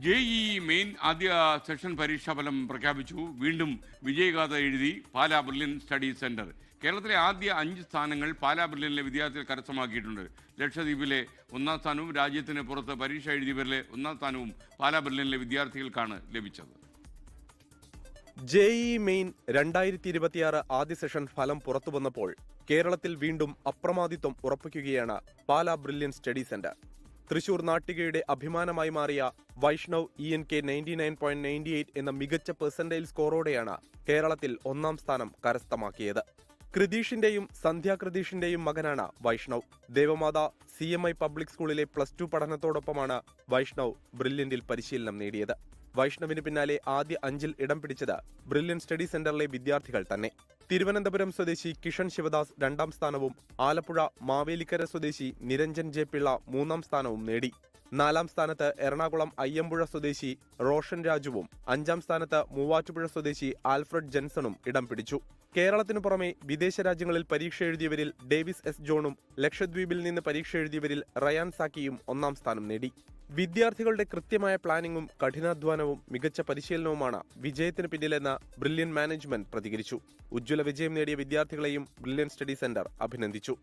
JEE main ആദ്യ session പരീക്ഷാഫലം പ്രഖ്യാപിച്ചു. വീണ്ടും വിജയഗാഥ എഴുതി പാലാ ബ്രില്യൻ സ്റ്റഡി സെന്റർ. കേരളത്തിലെ ആദ്യ 5 സ്ഥാനങ്ങൾ പാലാ ബ്രില്യനിലെ വിദ്യാർത്ഥികൾ കരസ്ഥമാക്കിയിട്ടുണ്ട്. ലക്ഷദ്വീപിലെ 1ാം സ്ഥാനവും രാജ്യത്തിന് പുറത്ത് പരീക്ഷ എഴുതിയവരിലെ 1ാം സ്ഥാനവും പാലാ ബ്രില്യനിലെ വിദ്യാർത്ഥികൾക്കാണ് ലഭിച്ചത്. ജെഇഇ മെയിൻ 2026 ആദ്യ സെഷൻ ഫലം പുറത്തുവന്നപ്പോൾ കേരളത്തിൽ വീണ്ടും അപ്രമാദിത്വം ഉറപ്പിക്കുകയാണ് Pala brilliant study centre. Thrissur നാട്ടികയുടെ അഭിമാനമായി മാറിയ വൈഷ്ണവ് ENK 99.98 എന്ന മികച്ച പെർസെന്റൈൽ സ്കോറോടെയാണ് കേരളത്തിൽ 1ാം സ്ഥാനം കരസ്ഥമാക്കിയത്. കൃതീഷിന്റെയും സന്ധ്യ കൃതീഷിന്റെയും മകനാണ് വൈഷ്ണവ്. ദേവമാത CMI പബ്ലിക് സ്കൂളിലെ +2 പഠനത്തോടൊപ്പമാണ് വൈഷ്ണവ് ബ്രില്യന്റിൽ പരിശീലനം നേടിയത്. വൈഷ്ണവിന് പിന്നാലെ ആദ്യ 5-ൽ ഇടം പിടിച്ചത് ബ്രില്യൻ സ്റ്റഡി സെന്ററിലെ വിദ്യാർത്ഥികൾ തന്നെ. തിരുവനന്തപുരം സ്വദേശി കിഷൻ ശിവദാസ് 2ാം സ്ഥാനവും ആലപ്പുഴ മാവേലിക്കര സ്വദേശി നിരഞ്ജൻ ജെ പിള്ള 3ാം സ്ഥാനവും നേടി. 4ാം സ്ഥാനത്ത് എറണാകുളം അയ്യമ്പുഴ സ്വദേശി റോഷൻ രാജുവും 5ാം സ്ഥാനത്ത് മൂവാറ്റുപുഴ സ്വദേശി ആൽഫ്രഡ് ജെൻസണും ഇടം പിടിച്ചു. കേരളത്തിനു പുറമെ വിദേശ രാജ്യങ്ങളിൽ പരീക്ഷ എഴുതിയവരിൽ ഡേവിസ് S. ജോണും ലക്ഷദ്വീപിൽ നിന്ന് പരീക്ഷ എഴുതിയവരിൽ റയാൻ സാക്കിയും 1ാം സ്ഥാനം നേടി. വിദ്യാർത്ഥികളുടെ കൃത്യമായ പ്ലാനിങ്ങും കഠിനാധ്വാനവും മികച്ച പരിശീലനവുമാണ് വിജയത്തിന് പിന്നിലെന്ന് ബ്രില്യൻ മാനേജ്മെന്റ് പ്രതികരിച്ചു. ഉജ്ജ്വല വിജയം നേടിയ വിദ്യാർത്ഥികളെയും ബ്രില്യൻ സ്റ്റഡി സെന്റർ അഭിനന്ദിച്ചു.